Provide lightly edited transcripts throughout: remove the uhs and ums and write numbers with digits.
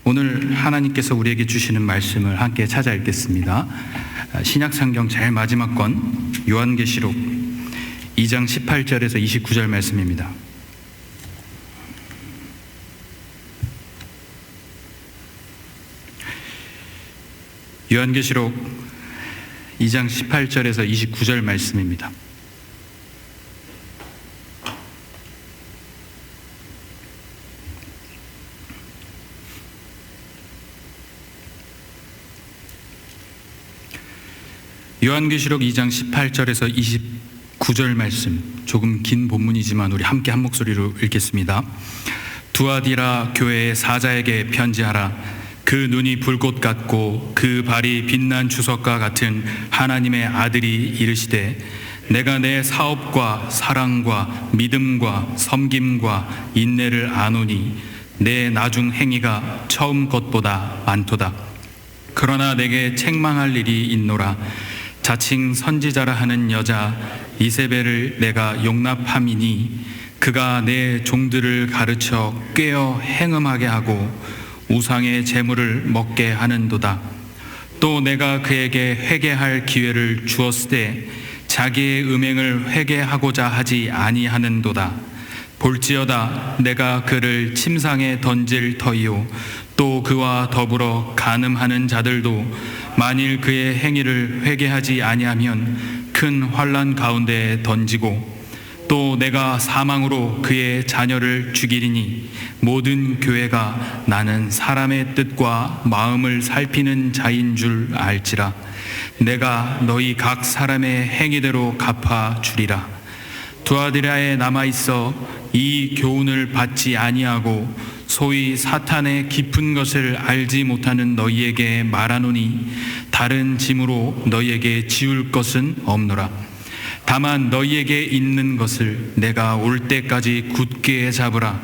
오늘 하나님께서 우리에게 주시는 말씀을 함께 찾아 읽겠습니다. 신약성경 제일 마지막 권 요한계시록 2장 18절에서 29절 말씀입니다. 요한계시록 2장 18절에서 29절 말씀입니다. 요한계시록 2장 18절에서 29절 말씀, 조금 긴 본문이지만 우리 함께 한 목소리로 읽겠습니다. 두아디라 교회의 사자에게 편지하라. 그 눈이 불꽃 같고 그 발이 빛난 주석과 같은 하나님의 아들이 이르시되, 내가 내 사업과 사랑과 믿음과 섬김과 인내를 아노니 내 나중 행위가 처음 것보다 많도다. 그러나 내게 책망할 일이 있노라. 자칭 선지자라 하는 여자 이세벨을 내가 용납함이니 그가 내 종들을 가르쳐 꾀어 행음하게 하고 우상의 재물을 먹게 하는도다. 또 내가 그에게 회개할 기회를 주었으되 자기의 음행을 회개하고자 하지 아니하는도다. 볼지어다 내가 그를 침상에 던질 터이요 또 그와 더불어 간음하는 자들도 만일 그의 행위를 회개하지 아니하면 큰 환난 가운데에 던지고, 또 내가 사망으로 그의 자녀를 죽이리니 모든 교회가 나는 사람의 뜻과 마음을 살피는 자인 줄 알지라. 내가 너희 각 사람의 행위대로 갚아 주리라. 두아디라에 남아있어 이 교훈을 받지 아니하고 소위 사탄의 깊은 것을 알지 못하는 너희에게 말하노니 다른 짐으로 너희에게 지울 것은 없노라. 다만 너희에게 있는 것을 내가 올 때까지 굳게 잡으라.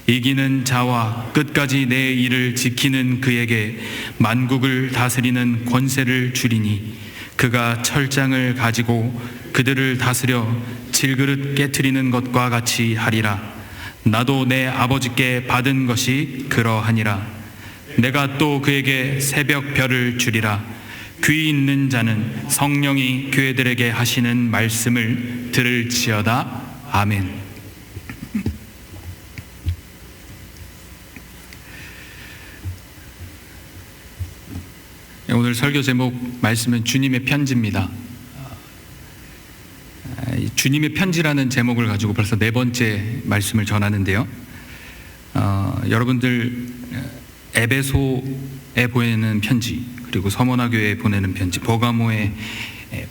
이기는 자와 끝까지 내 일을 지키는 그에게 만국을 다스리는 권세를 주리니 그가 철장을 가지고 그들을 다스려 질그릇 깨트리는 것과 같이 하리라. 나도 내 아버지께 받은 것이 그러하니라. 내가 또 그에게 새벽 별을 주리라. 귀 있는 자는 성령이 교회들에게 하시는 말씀을 들을지어다. 아멘. 오늘 설교 제목 말씀은 주님의 편지입니다. 주님의 편지라는 제목을 가지고 벌써 네 번째 말씀을 전하는데요. 여러분들 에베소에 보내는 편지, 그리고 서머나 교회에 보내는 편지, 버가모에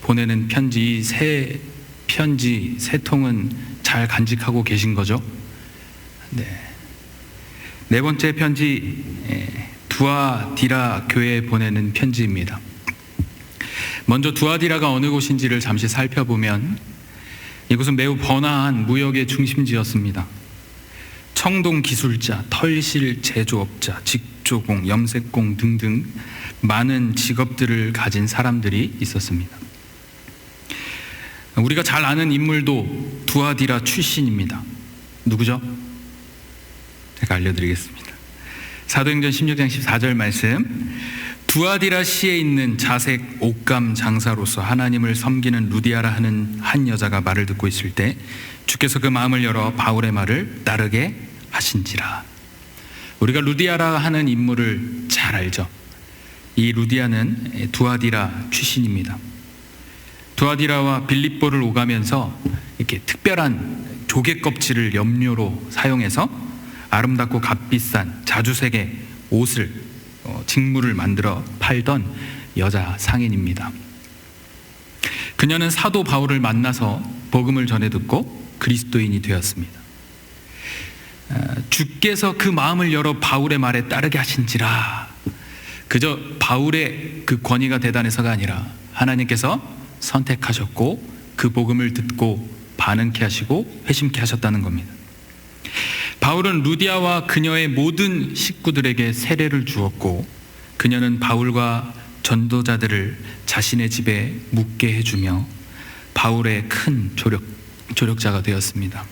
보내는 편지, 세 편지 세 통은 잘 간직하고 계신 거죠? 네. 네 번째 편지 두아디라 교회에 보내는 편지입니다. 먼저 두아디라가 어느 곳인지를 잠시 살펴보면 이곳은 매우 번화한 무역의 중심지였습니다. 청동 기술자, 털실 제조업자, 직조공, 염색공 등등 많은 직업들을 가진 사람들이 있었습니다. 우리가 잘 아는 인물도 두아디라 출신입니다. 누구죠? 제가 알려드리겠습니다. 사도행전 16장 14절 말씀, 두아디라 시에 있는 자색 옷감 장사로서 하나님을 섬기는 루디아라 하는 한 여자가 말을 듣고 있을 때 주께서 그 마음을 열어 바울의 말을 따르게 하신지라. 우리가 루디아라 하는 인물을 잘 알죠. 이 루디아는 두아디라 출신입니다. 두아디라와 빌립보를 오가면서 이렇게 특별한 조개 껍질을 염료로 사용해서 아름답고 값비싼 자주색의 옷을 직물을 만들어 팔던 여자 상인입니다. 그녀는 사도 바울을 만나서 복음을 전해 듣고 그리스도인이 되었습니다. 주께서 그 마음을 열어 바울의 말에 따르게 하신지라. 그저 바울의 그 권위가 대단해서가 아니라 하나님께서 선택하셨고 그 복음을 듣고 반응케 하시고 회심케 하셨다는 겁니다. 바울은 루디아와 그녀의 모든 식구들에게 세례를 주었고 그녀는 바울과 전도자들을 자신의 집에 묵게 해주며 바울의 큰 조력자가 되었습니다.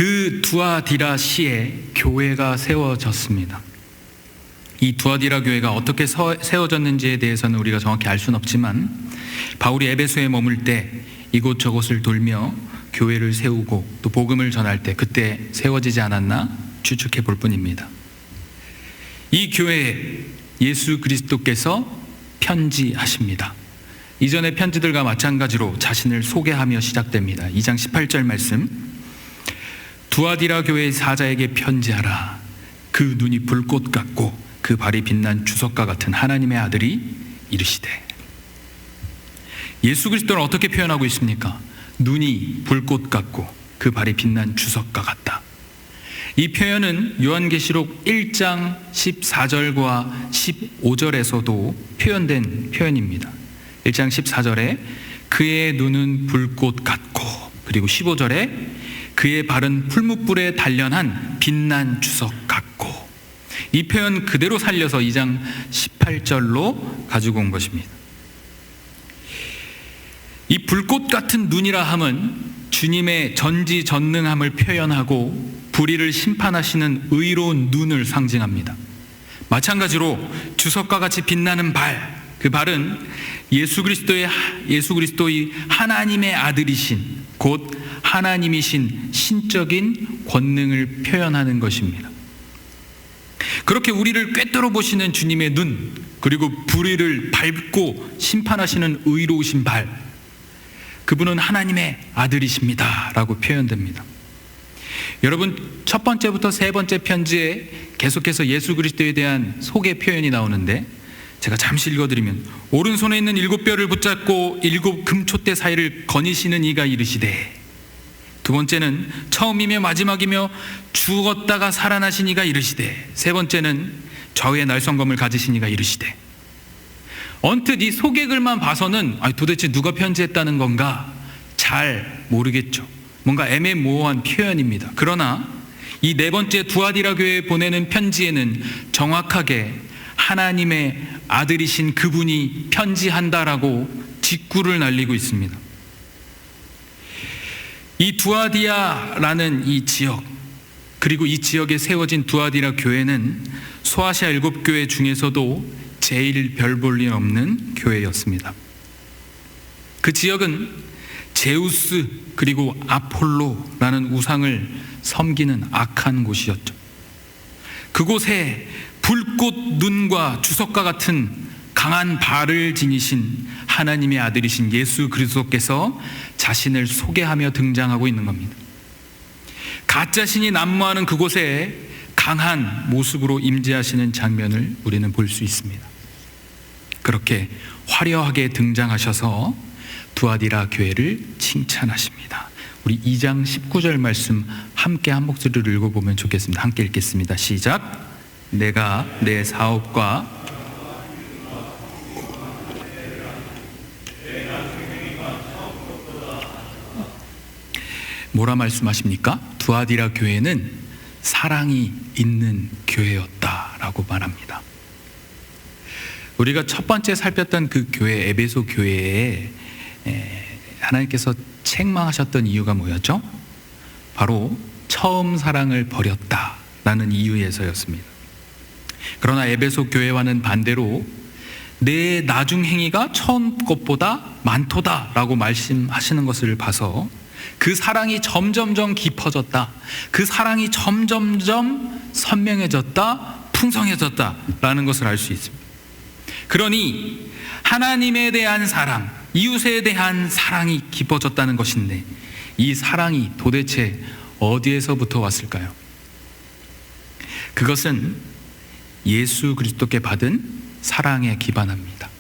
그 두아디라 시에 교회가 세워졌습니다. 이 두아디라 교회가 어떻게 세워졌는지에 대해서는 우리가 정확히 알 수는 없지만 바울이 에베소에 머물 때 이곳저곳을 돌며 교회를 세우고 또 복음을 전할 때 그때 세워지지 않았나 추측해 볼 뿐입니다. 이 교회에 예수 그리스도께서 편지하십니다. 이전의 편지들과 마찬가지로 자신을 소개하며 시작됩니다. 2장 18절 말씀, 두아디라 교회의 사자에게 편지하라. 그 눈이 불꽃 같고 그 발이 빛난 주석과 같은 하나님의 아들이 이르시되. 예수 그리스도를 어떻게 표현하고 있습니까? 눈이 불꽃 같고 그 발이 빛난 주석과 같다. 이 표현은 요한계시록 1장 14절과 15절에서도 표현된 표현입니다. 1장 14절에 그의 눈은 불꽃 같고, 그리고 15절에 그의 발은 풀무불에 단련한 빛난 주석 같고, 이 표현 그대로 살려서 2장 18절로 가지고 온 것입니다. 이 불꽃 같은 눈이라 함은 주님의 전지전능함을 표현하고 불의를 심판하시는 의로운 눈을 상징합니다. 마찬가지로 주석과 같이 빛나는 발, 그 발은 예수 그리스도의 하나님의 아들이신, 곧 하나님이신 신적인 권능을 표현하는 것입니다. 그렇게 우리를 꿰뚫어 보시는 주님의 눈, 그리고 불의를 밟고 심판하시는 의로우신 발, 그분은 하나님의 아들이십니다 라고 표현됩니다. 여러분, 첫 번째부터 세 번째 편지에 계속해서 예수 그리스도에 대한 소개 표현이 나오는데, 제가 잠시 읽어드리면, 오른손에 있는 7뼈를 붙잡고 7 금촛대 사이를 거니시는 이가 이르시되. 두 번째는 처음이며 마지막이며 죽었다가 살아나신 이가 이르시되. 세 번째는 좌우의 날성검을 가지신 이가 이르시되. 언뜻 이 소개글만 봐서는 도대체 누가 편지했다는 건가 잘 모르겠죠. 뭔가 애매모호한 표현입니다. 그러나 이 네 번째 두아디라 교회에 보내는 편지에는 정확하게 하나님의 아들이신 그분이 편지한다라고 직구를 날리고 있습니다. 이 두아디아라는 이 지역, 그리고 이 지역에 세워진 두아디라 교회는 소아시아 7교회 중에서도 제일 별 볼 일 없는 교회였습니다. 그 지역은 제우스 그리고 아폴로라는 우상을 섬기는 악한 곳이었죠. 그곳에 불꽃 눈과 주석과 같은 강한 발을 지니신 하나님의 아들이신 예수 그리스도께서 자신을 소개하며 등장하고 있는 겁니다. 가짜신이 난무하는 그곳에 강한 모습으로 임재하시는 장면을 우리는 볼 수 있습니다. 그렇게 화려하게 등장하셔서 두아디라 교회를 칭찬하십니다. 우리 2장 19절 말씀 함께 한 목소리로 읽어보면 좋겠습니다. 함께 읽겠습니다. 시작. 내가 내 사업과 뭐라 말씀하십니까? 두아디라 교회는 사랑이 있는 교회였다라고 말합니다. 우리가 첫 번째 살폈던 그 교회, 에베소 교회에 하나님께서 책망하셨던 이유가 뭐였죠? 바로 처음 사랑을 버렸다라는 이유에서였습니다. 그러나 에베소 교회와는 반대로 내 나중 행위가 처음 것보다 많도다라고 말씀하시는 것을 봐서 그 사랑이 점점점 깊어졌다, 그 사랑이 점점점 선명해졌다, 풍성해졌다라는 것을 알 수 있습니다. 그러니 하나님에 대한 사랑, 이웃에 대한 사랑이 깊어졌다는 것인데, 이 사랑이 도대체 어디에서부터 왔을까요? 그것은 예수 그리스도께 받은 사랑에 기반합니다.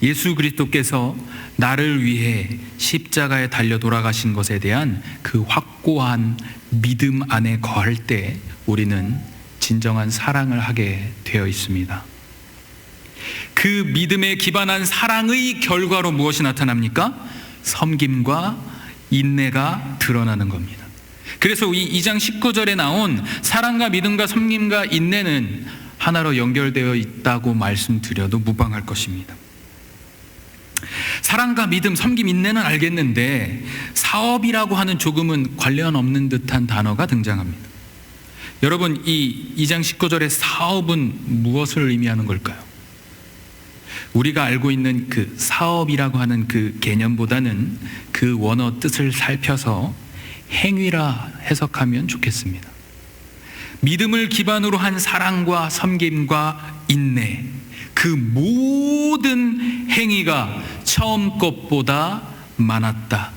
예수 그리스도께서 나를 위해 십자가에 달려 돌아가신 것에 대한 그 확고한 믿음 안에 거할 때 우리는 진정한 사랑을 하게 되어 있습니다. 그 믿음에 기반한 사랑의 결과로 무엇이 나타납니까? 섬김과 인내가 드러나는 겁니다. 그래서 이 2장 19절에 나온 사랑과 믿음과 섬김과 인내는 하나로 연결되어 있다고 말씀드려도 무방할 것입니다. 사랑과 믿음, 섬김, 인내는 알겠는데 사업이라고 하는 조금은 관련 없는 듯한 단어가 등장합니다. 여러분, 이 2장 19절의 사업은 무엇을 의미하는 걸까요? 우리가 알고 있는 그 사업이라고 하는 그 개념보다는 그 원어 뜻을 살펴서 행위라 해석하면 좋겠습니다. 믿음을 기반으로 한 사랑과 섬김과 인내, 그 모든 행위가 처음 것보다 많았다,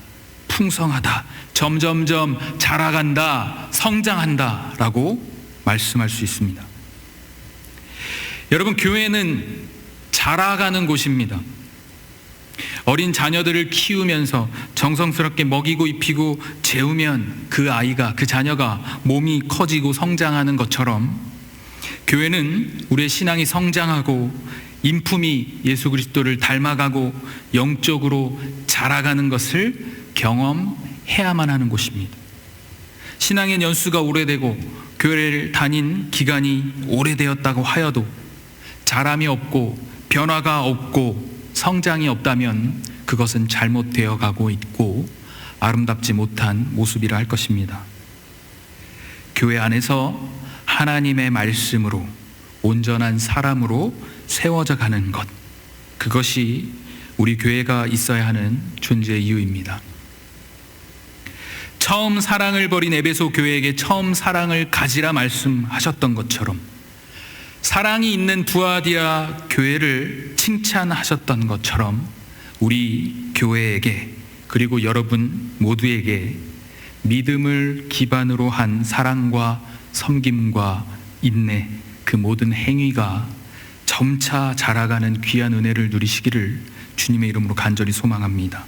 풍성하다, 점점점 자라간다, 성장한다 라고 말씀할 수 있습니다. 여러분, 교회는 자라가는 곳입니다. 어린 자녀들을 키우면서 정성스럽게 먹이고 입히고 재우면 그 아이가, 그 자녀가 몸이 커지고 성장하는 것처럼 교회는 우리의 신앙이 성장하고 인품이 예수 그리스도를 닮아가고 영적으로 자라가는 것을 경험해야만 하는 곳입니다. 신앙의 연수가 오래되고 교회를 다닌 기간이 오래되었다고 하여도 자람이 없고 변화가 없고 성장이 없다면 그것은 잘못되어 가고 있고 아름답지 못한 모습이라 할 것입니다. 교회 안에서 하나님의 말씀으로 온전한 사람으로 세워져 가는 것, 그것이 우리 교회가 있어야 하는 존재의 이유입니다. 처음 사랑을 버린 에베소 교회에게 처음 사랑을 가지라 말씀하셨던 것처럼 사랑이 있는 두아디아 교회를 칭찬하셨던 것처럼 우리 교회에게, 그리고 여러분 모두에게 믿음을 기반으로 한 사랑과 섬김과 인내, 그 모든 행위가 점차 자라가는 귀한 은혜를 누리시기를 주님의 이름으로 간절히 소망합니다.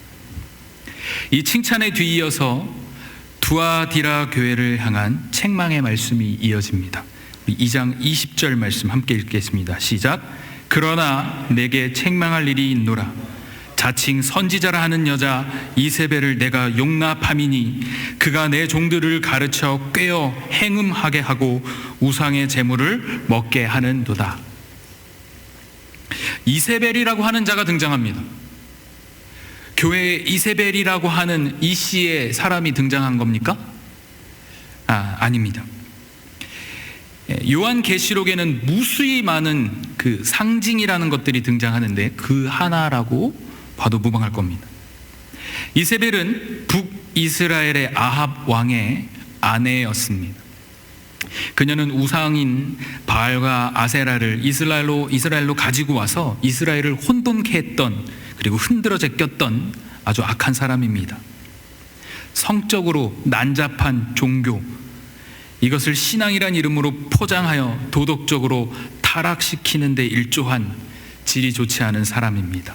이 칭찬에 뒤이어서 두아디라 교회를 향한 책망의 말씀이 이어집니다. 2장 20절 말씀 함께 읽겠습니다. 시작. 그러나 내게 책망할 일이 있노라. 자칭 선지자라 하는 여자 이세벨을 내가 용납함이니 그가 내 종들을 가르쳐 꾀어 행음하게 하고 우상의 제물을 먹게 하는도다. 이세벨이라고 하는 자가 등장합니다. 교회에 이세벨이라고 하는 이 씨의 사람이 등장한 겁니까? 아닙니다. 요한계시록에는 무수히 많은 그 상징이라는 것들이 등장하는데 그 하나라고 봐도 무방할 겁니다. 이세벨은 북이스라엘의 아합 왕의 아내였습니다. 그녀는 우상인 바알과 아세라를 이스라엘로 가지고 와서 이스라엘을 혼돈케 했던, 그리고 흔들어 제꼈던 아주 악한 사람입니다. 성적으로 난잡한 종교, 이것을 신앙이란 이름으로 포장하여 도덕적으로 타락시키는 데 일조한 질이 좋지 않은 사람입니다.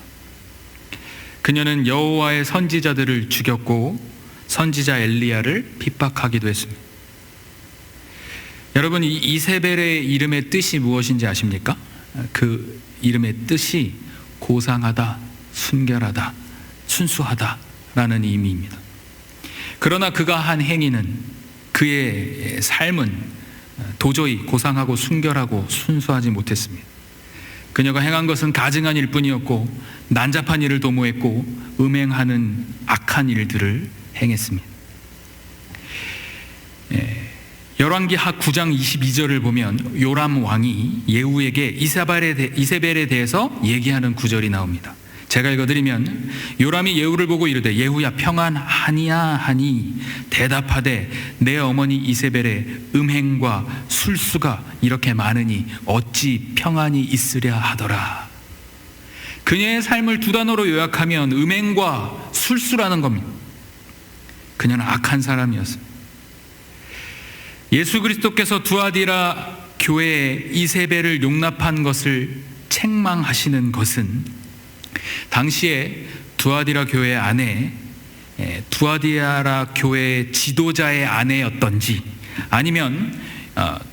그녀는 여호와의 선지자들을 죽였고 선지자 엘리야를 핍박하기도 했습니다. 여러분, 이 이세벨의 이름의 뜻이 무엇인지 아십니까? 그 이름의 뜻이 고상하다, 순결하다, 순수하다라는 의미입니다. 그러나 그가 한 행위는, 그의 삶은 도저히 고상하고 순결하고 순수하지 못했습니다. 그녀가 행한 것은 가증한 일뿐이었고 난잡한 일을 도모했고 음행하는 악한 일들을 행했습니다. 열왕기하 9장 22절을 보면 요람 왕이 예후에게 이세벨에 대해서 얘기하는 구절이 나옵니다. 제가 읽어드리면, 요람이 예후를 보고 이르되 예후야 평안하니야 하니 대답하되 내 어머니 이세벨의 음행과 술수가 이렇게 많으니 어찌 평안이 있으랴 하더라. 그녀의 삶을 두 단어로 요약하면 음행과 술수라는 겁니다. 그녀는 악한 사람이었습니다. 예수 그리스도께서 두아디라 교회에 이세벨을 용납한 것을 책망하시는 것은 당시에 두아디라 교회의 아내, 두아디라 교회의 지도자의 아내였던지, 아니면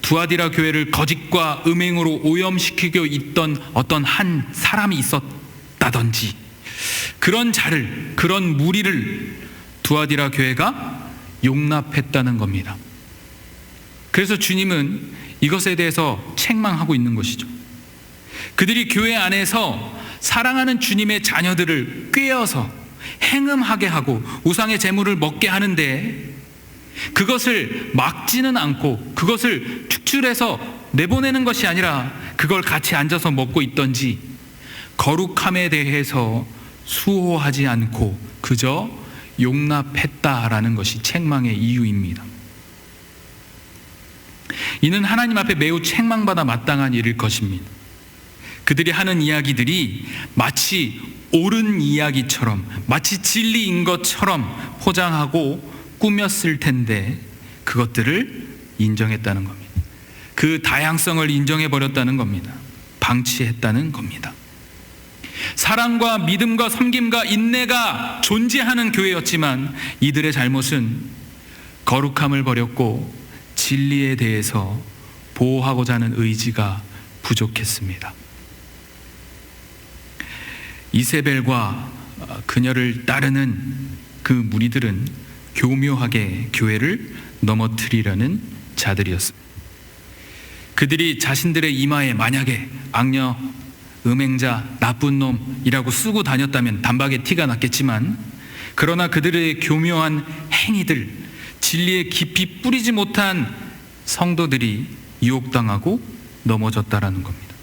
두아디라 교회를 거짓과 음행으로 오염시키고 있던 어떤 한 사람이 있었다든지, 그런 자를, 그런 무리를 두아디라 교회가 용납했다는 겁니다. 그래서 주님은 이것에 대해서 책망하고 있는 것이죠. 그들이 교회 안에서 사랑하는 주님의 자녀들을 꾀어서 행음하게 하고 우상의 재물을 먹게 하는데, 그것을 막지는 않고 그것을 축출해서 내보내는 것이 아니라 그걸 같이 앉아서 먹고 있던지, 거룩함에 대해서 수호하지 않고 그저 용납했다라는 것이 책망의 이유입니다. 이는 하나님 앞에 매우 책망받아 마땅한 일일 것입니다. 그들이 하는 이야기들이 마치 옳은 이야기처럼, 마치 진리인 것처럼 포장하고 꾸몄을 텐데 그것들을 인정했다는 겁니다. 그 다양성을 인정해버렸다는 겁니다. 방치했다는 겁니다. 사랑과 믿음과 섬김과 인내가 존재하는 교회였지만 이들의 잘못은 거룩함을 버렸고 진리에 대해서 보호하고자 하는 의지가 부족했습니다. 이세벨과 그녀를 따르는 그 무리들은 교묘하게 교회를 넘어뜨리려는 자들이었습니다. 그들이 자신들의 이마에 만약에 악녀, 음행자, 나쁜 놈이라고 쓰고 다녔다면 단박에 티가 났겠지만, 그러나 그들의 교묘한 행위들, 진리에 깊이 뿌리지 못한 성도들이 유혹당하고 넘어졌다라는 겁니다.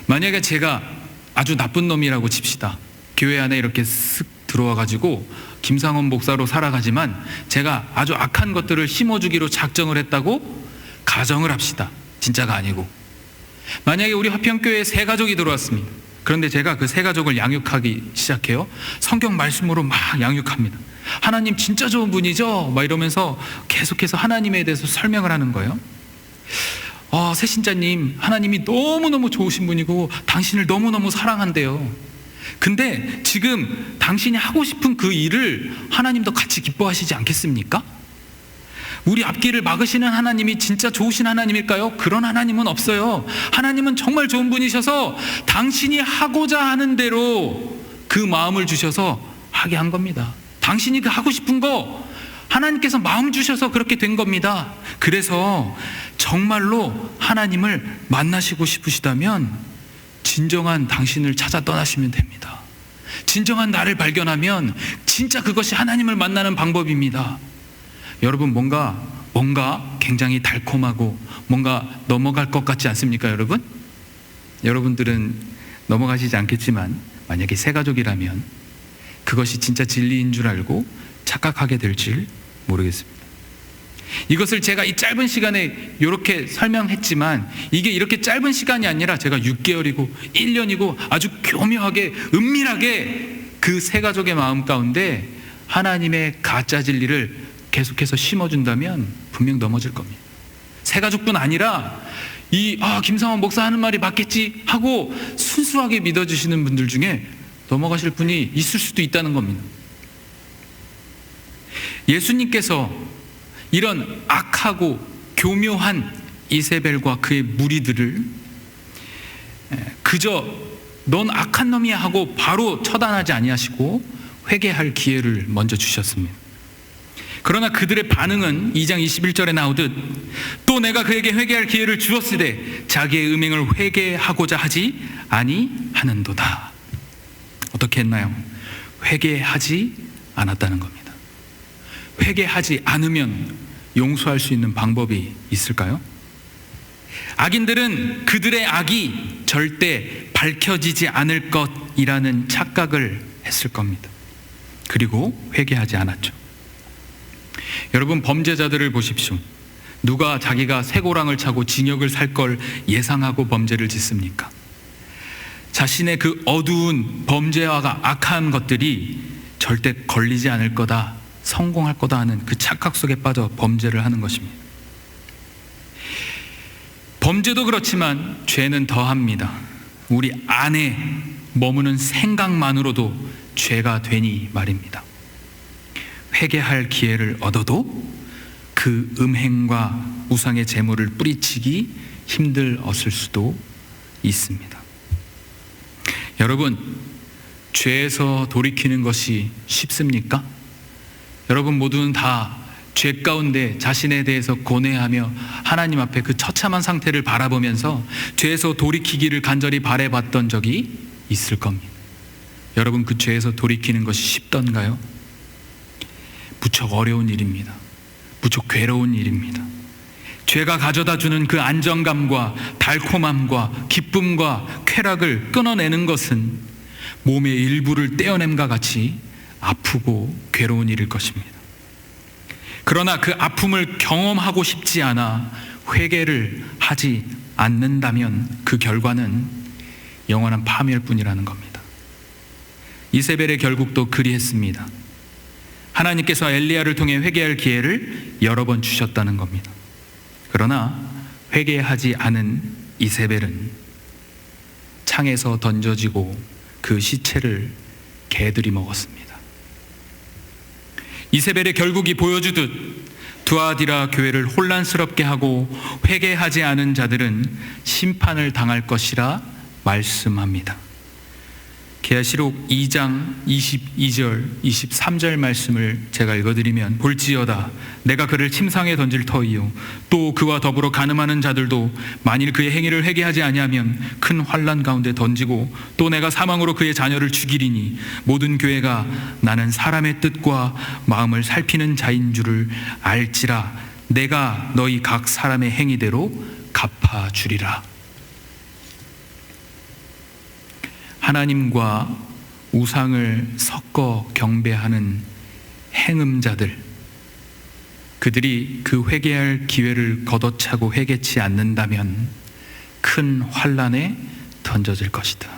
만약에 제가 아주 나쁜 놈이라고 칩시다. 교회 안에 이렇게 쓱 들어와가지고 김상원 목사로 살아가지만 제가 아주 악한 것들을 심어주기로 작정을 했다고 가정을 합시다. 진짜가 아니고. 만약에 우리 화평교회에 세 가족이 들어왔습니다. 그런데 제가 그 세 가족을 양육하기 시작해요. 성경 말씀으로 막 양육합니다. 하나님 진짜 좋은 분이죠? 막 이러면서 계속해서 하나님에 대해서 설명을 하는 거예요. 새신자님, 하나님이 너무너무 좋으신 분이고 당신을 너무너무 사랑한대요. 근데 지금 당신이 하고 싶은 그 일을 하나님도 같이 기뻐하시지 않겠습니까? 우리 앞길을 막으시는 하나님이 진짜 좋으신 하나님일까요? 그런 하나님은 없어요. 하나님은 정말 좋은 분이셔서 당신이 하고자 하는 대로 그 마음을 주셔서 하게 한 겁니다. 당신이 그 하고 싶은 거 하나님께서 마음 주셔서 그렇게 된 겁니다. 그래서 정말로 하나님을 만나시고 싶으시다면 진정한 당신을 찾아 떠나시면 됩니다. 진정한 나를 발견하면 진짜 그것이 하나님을 만나는 방법입니다. 여러분, 뭔가 굉장히 달콤하고 뭔가 넘어갈 것 같지 않습니까, 여러분? 여러분들은 넘어가시지 않겠지만 만약에 새 가족이라면 그것이 진짜 진리인 줄 알고 착각하게 될지 모르겠습니다. 이것을 제가 이 짧은 시간에 이렇게 설명했지만 이게 이렇게 짧은 시간이 아니라 제가 6개월이고 1년이고 아주 교묘하게 은밀하게 그 새 가족의 마음 가운데 하나님의 가짜 진리를 계속해서 심어준다면 분명 넘어질 겁니다. 새 가족뿐 아니라 김상원 목사 하는 말이 맞겠지 하고 순수하게 믿어주시는 분들 중에 넘어가실 분이 있을 수도 있다는 겁니다. 예수님께서 이런 악하고 교묘한 이세벨과 그의 무리들을 그저 넌 악한 놈이야 하고 바로 처단하지 아니하시고 회개할 기회를 먼저 주셨습니다. 그러나 그들의 반응은 2장 21절에 나오듯 또 내가 그에게 회개할 기회를 주었으되 자기의 음행을 회개하고자 하지 아니하는도다. 어떻게 했나요? 회개하지 않았다는 겁니다. 회개하지 않으면 용서할 수 있는 방법이 있을까요? 악인들은 그들의 악이 절대 밝혀지지 않을 것이라는 착각을 했을 겁니다. 그리고 회개하지 않았죠. 여러분, 범죄자들을 보십시오. 누가 자기가 쇠고랑을 차고 징역을 살 걸 예상하고 범죄를 짓습니까? 자신의 그 어두운 범죄와 악한 것들이 절대 걸리지 않을 거다, 성공할 거다 하는 그 착각 속에 빠져 범죄를 하는 것입니다. 범죄도 그렇지만 죄는 더합니다. 우리 안에 머무는 생각만으로도 죄가 되니 말입니다. 회개할 기회를 얻어도 그 음행과 우상의 재물을 뿌리치기 힘들었을 수도 있습니다. 여러분, 죄에서 돌이키는 것이 쉽습니까? 여러분 모두는 다 죄 가운데 자신에 대해서 고뇌하며 하나님 앞에 그 처참한 상태를 바라보면서 죄에서 돌이키기를 간절히 바라봤던 적이 있을 겁니다. 여러분, 그 죄에서 돌이키는 것이 쉽던가요? 무척 어려운 일입니다. 무척 괴로운 일입니다. 죄가 가져다주는 그 안정감과 달콤함과 기쁨과 쾌락을 끊어내는 것은 몸의 일부를 떼어냄과 같이 아프고 괴로운 일일 것입니다. 그러나 그 아픔을 경험하고 싶지 않아 회개를 하지 않는다면 그 결과는 영원한 파멸일 뿐이라는 겁니다. 이세벨의 결국도 그리했습니다. 하나님께서 엘리야를 통해 회개할 기회를 여러 번 주셨다는 겁니다. 그러나 회개하지 않은 이세벨은 창에서 던져지고 그 시체를 개들이 먹었습니다. 이세벨의 결국이 보여주듯 두아디라 교회를 혼란스럽게 하고 회개하지 않은 자들은 심판을 당할 것이라 말씀합니다. 계시록 2장 22절 23절 말씀을 제가 읽어드리면, 볼지어다 내가 그를 침상에 던질 터이요 또 그와 더불어 간음하는 자들도 만일 그의 행위를 회개하지 아니하면 큰 환난 가운데 던지고 또 내가 사망으로 그의 자녀를 죽이리니 모든 교회가 나는 사람의 뜻과 마음을 살피는 자인 줄을 알지라 내가 너희 각 사람의 행위대로 갚아주리라. 하나님과 우상을 섞어 경배하는 행음자들, 그들이 그 회개할 기회를 걷어차고 회개치 않는다면 큰 환난에 던져질 것이다.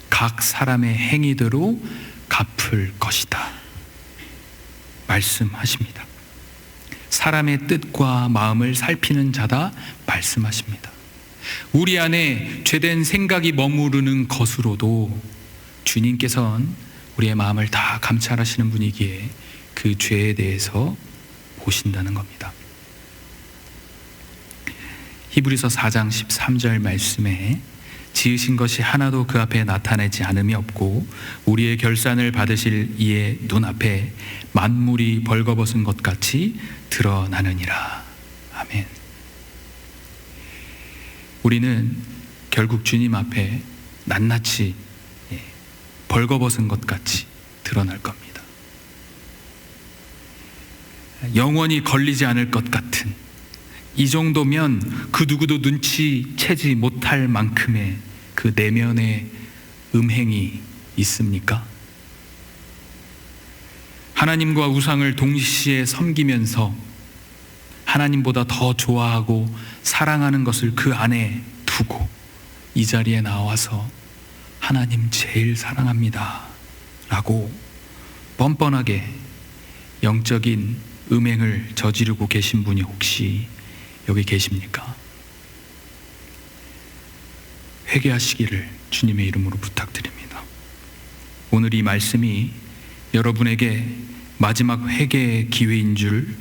각 사람의 행위대로 갚을 것이다 말씀하십니다. 사람의 뜻과 마음을 살피는 자다 말씀하십니다. 우리 안에 죄된 생각이 머무르는 것으로도 주님께서는 우리의 마음을 다 감찰하시는 분이기에 그 죄에 대해서 보신다는 겁니다. 히브리서 4장 13절 말씀에 지으신 것이 하나도 그 앞에 나타나지 않음이 없고 우리의 결산을 받으실 이의 눈앞에 만물이 벌거벗은 것 같이 드러나느니라. 아멘. 우리는 결국 주님 앞에 낱낱이 벌거벗은 것 같이 드러날 겁니다. 영원히 걸리지 않을 것 같은, 이 정도면 그 누구도 눈치채지 못할 만큼의 그 내면의 음행이 있습니까? 하나님과 우상을 동시에 섬기면서 하나님보다 더 좋아하고 사랑하는 것을 그 안에 두고 이 자리에 나와서 하나님 제일 사랑합니다 라고 뻔뻔하게 영적인 음행을 저지르고 계신 분이 혹시 여기 계십니까? 회개하시기를 주님의 이름으로 부탁드립니다. 오늘 이 말씀이 여러분에게 마지막 회개의 기회인 줄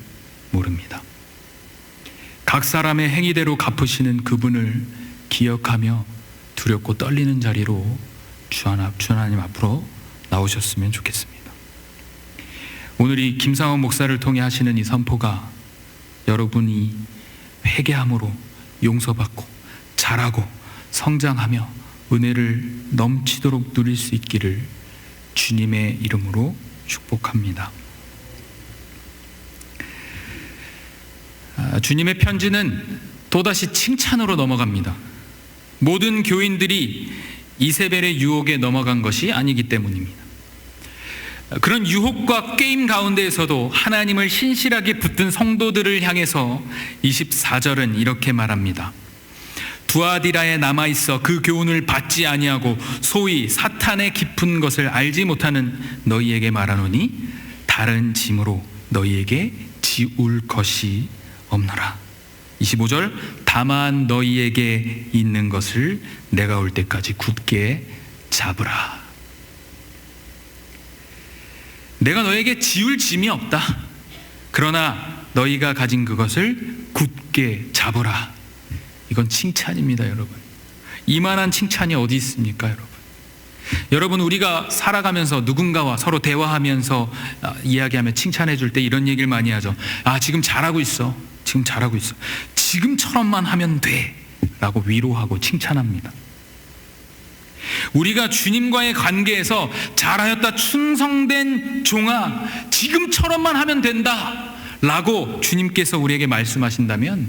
모릅니다. 각 사람의 행위대로 갚으시는 그분을 기억하며 두렵고 떨리는 자리로 주 하나님 앞으로 나오셨으면 좋겠습니다. 오늘 이 김상원 목사를 통해 하시는 이 선포가 여러분이 회개함으로 용서받고 자라고 성장하며 은혜를 넘치도록 누릴 수 있기를 주님의 이름으로 축복합니다. 주님의 편지는 또다시 칭찬으로 넘어갑니다. 모든 교인들이 이세벨의 유혹에 넘어간 것이 아니기 때문입니다. 그런 유혹과 게임 가운데에서도 하나님을 신실하게 붙든 성도들을 향해서 24절은 이렇게 말합니다. 두아디라에 남아있어 그 교훈을 받지 아니하고 소위 사탄의 깊은 것을 알지 못하는 너희에게 말하노니 다른 짐으로 너희에게 지울 것이 없노라. 25절 다만 너희에게 있는 것을 내가 올 때까지 굳게 잡으라. 내가 너에게 지울 짐이 없다. 그러나 너희가 가진 그것을 굳게 잡으라. 이건 칭찬입니다, 여러분. 이만한 칭찬이 어디 있습니까, 여러분? 여러분, 우리가 살아가면서 누군가와 서로 대화하면서 이야기하며 칭찬해 줄 때 이런 얘기를 많이 하죠. 지금 잘하고 있어. 지금 잘하고 있어. 지금처럼만 하면 돼. 라고 위로하고 칭찬합니다. 우리가 주님과의 관계에서 잘하였다, 충성된 종아, 지금처럼만 하면 된다 라고 주님께서 우리에게 말씀하신다면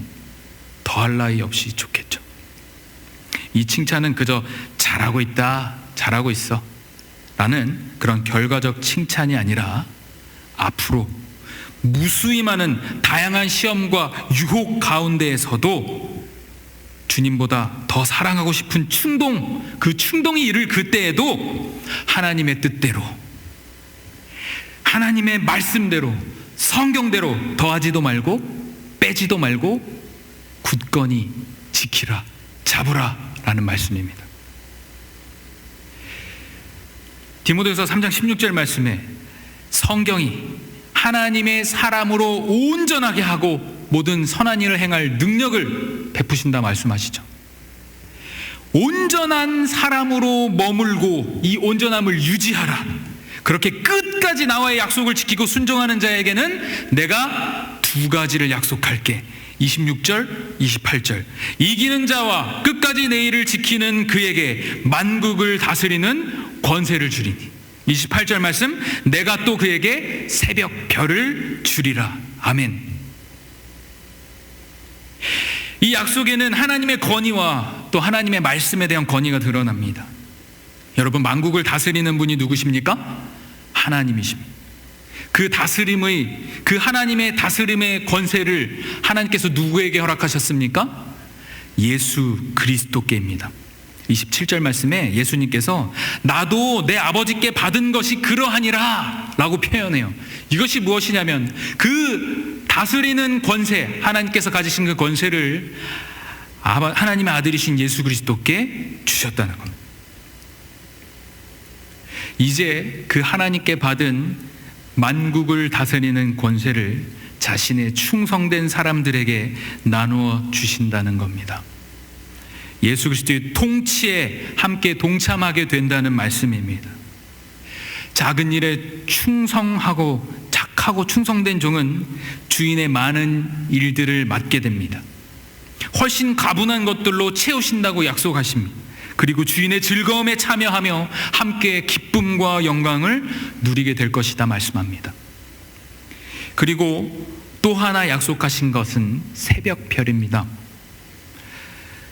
더할 나위 없이 좋겠죠. 이 칭찬은 그저 잘하고 있다, 잘하고 있어 라는 그런 결과적 칭찬이 아니라 앞으로 무수히 많은 다양한 시험과 유혹 가운데에서도 주님보다 더 사랑하고 싶은 충동, 그 충동이 이를 그때에도 하나님의 뜻대로, 하나님의 말씀대로, 성경대로 더하지도 말고 빼지도 말고 굳건히 지키라, 잡으라 라는 말씀입니다. 디모데후서 3장 16절 말씀에 성경이 하나님의 사람으로 온전하게 하고 모든 선한 일을 행할 능력을 베푸신다 말씀하시죠. 온전한 사람으로 머물고 이 온전함을 유지하라. 그렇게 끝까지 나와의 약속을 지키고 순종하는 자에게는 내가 두 가지를 약속할게. 26절, 28절. 이기는 자와 끝까지 내 일을 지키는 그에게 만국을 다스리는 권세를 주리니. 28절 말씀, 내가 또 그에게 새벽 별을 주리라. 아멘. 이 약속에는 하나님의 권위와 또 하나님의 말씀에 대한 권위가 드러납니다. 여러분, 만국을 다스리는 분이 누구십니까? 하나님이십니다. 그 다스림의, 그 하나님의 다스림의 권세를 하나님께서 누구에게 허락하셨습니까? 예수 그리스도께입니다. 27절 말씀에 예수님께서 나도 내 아버지께 받은 것이 그러하니라 라고 표현해요. 이것이 무엇이냐면 그 다스리는 권세, 하나님께서 가지신 그 권세를 하나님의 아들이신 예수 그리스도께 주셨다는 겁니다. 이제 그 하나님께 받은 만국을 다스리는 권세를 자신의 충성된 사람들에게 나누어 주신다는 겁니다. 예수 그리스도의 통치에 함께 동참하게 된다는 말씀입니다. 작은 일에 충성하고 착하고 충성된 종은 주인의 많은 일들을 맡게 됩니다. 훨씬 가분한 것들로 채우신다고 약속하십니다. 그리고 주인의 즐거움에 참여하며 함께 기쁨과 영광을 누리게 될 것이다 말씀합니다. 그리고 또 하나 약속하신 것은 새벽별입니다.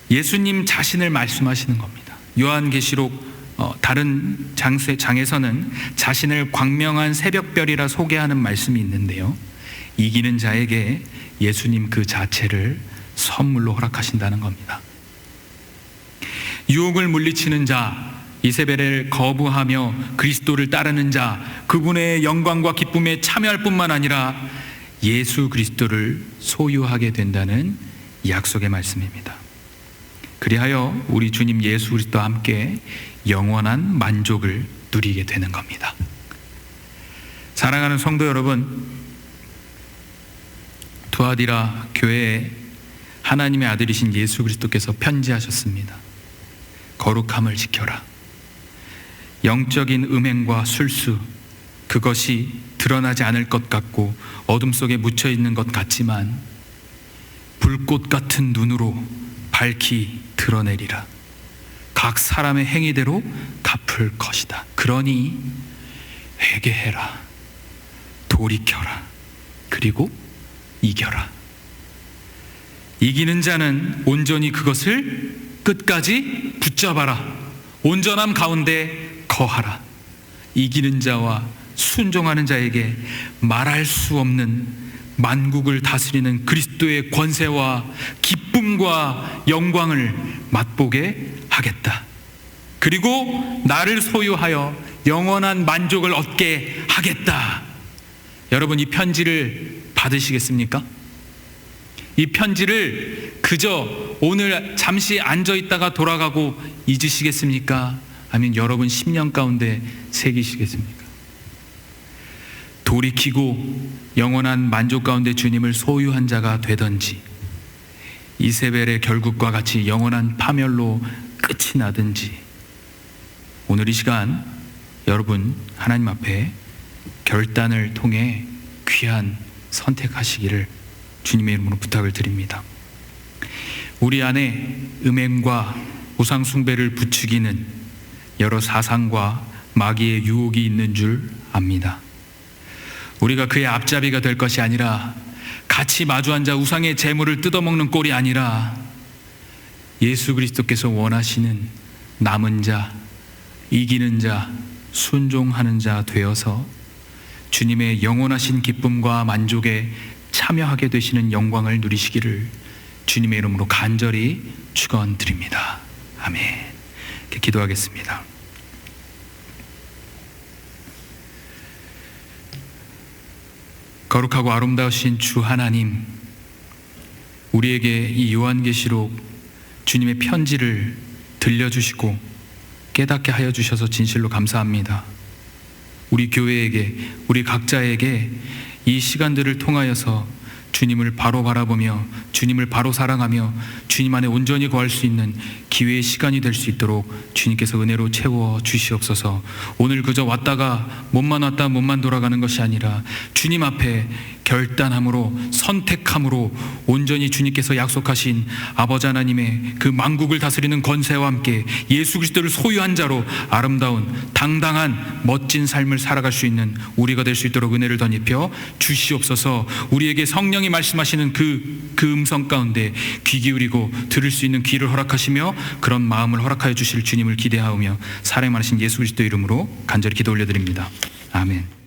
예수님 자신을 말씀하시는 겁니다. 요한계시록 다른 장에서는 자신을 광명한 새벽별이라 소개하는 말씀이 있는데요, 이기는 자에게 예수님 그 자체를 선물로 허락하신다는 겁니다. 유혹을 물리치는 자, 이세벨을 거부하며 그리스도를 따르는 자, 그분의 영광과 기쁨에 참여할 뿐만 아니라 예수 그리스도를 소유하게 된다는 약속의 말씀입니다. 그리하여 우리 주님 예수 그리스도와 함께 영원한 만족을 누리게 되는 겁니다. 사랑하는 성도 여러분, 두아디라 교회에 하나님의 아들이신 예수 그리스도께서 편지하셨습니다. 거룩함을 지켜라. 영적인 음행과 술수, 그것이 드러나지 않을 것 같고 어둠 속에 묻혀 있는 것 같지만 불꽃 같은 눈으로 밝히 드러내리라. 각 사람의 행위대로 갚을 것이다. 그러니 회개해라, 돌이켜라, 그리고 이겨라. 이기는 자는 온전히 그것을 끝까지 붙잡아라. 온전함 가운데 거하라. 이기는 자와 순종하는 자에게 말할 수 없는 만국을 다스리는 그리스도의 권세와 기쁨과 영광을 맛보게 하겠다. 그리고 나를 소유하여 영원한 만족을 얻게 하겠다. 여러분, 이 편지를 받으시겠습니까? 이 편지를 그저 오늘 잠시 앉아있다가 돌아가고 잊으시겠습니까? 아니면 여러분 10년 가운데 새기시겠습니까? 돌이키고 영원한 만족 가운데 주님을 소유한 자가 되든지, 이세벨의 결국과 같이 영원한 파멸로 끝이 나든지, 오늘 이 시간 여러분 하나님 앞에 결단을 통해 귀한 선택하시기를 주님의 이름으로 부탁을 드립니다. 우리 안에 음행과 우상 숭배를 부추기는 여러 사상과 마귀의 유혹이 있는 줄 압니다. 우리가 그의 앞잡이가 될 것이 아니라 같이 마주 앉아 우상의 재물을 뜯어먹는 꼴이 아니라 예수 그리스도께서 원하시는 남은 자, 이기는 자, 순종하는 자 되어서 주님의 영원하신 기쁨과 만족에 참여하게 되시는 영광을 누리시기를 주님의 이름으로 간절히 축원드립니다. 아멘. 이렇게 기도하겠습니다. 거룩하고 아름다우신 주 하나님, 우리에게 이 요한계시록 주님의 편지를 들려주시고 깨닫게 하여 주셔서 진실로 감사합니다. 우리 교회에게, 우리 각자에게 이 시간들을 통하여서 주님을 바로 바라보며 주님을 바로 사랑하며 주님 안에 온전히 거할 수 있는 기회의 시간이 될 수 있도록 주님께서 은혜로 채워 주시옵소서. 오늘 그저 왔다가 몸만 왔다 몸만 돌아가는 것이 아니라 주님 앞에 결단함으로 선택함으로 온전히 주님께서 약속하신 아버지 하나님의 그 만국을 다스리는 권세와 함께 예수 그리스도를 소유한 자로 아름다운 당당한 멋진 삶을 살아갈 수 있는 우리가 될 수 있도록 은혜를 덧입혀 주시옵소서. 우리에게 성령이 말씀하시는 그 음성 가운데 귀 기울이고 들을 수 있는 귀를 허락하시며 그런 마음을 허락하여 주실 주님을 기대하오며 사랑하신 예수 그리스도 이름으로 간절히 기도 올려드립니다. 아멘.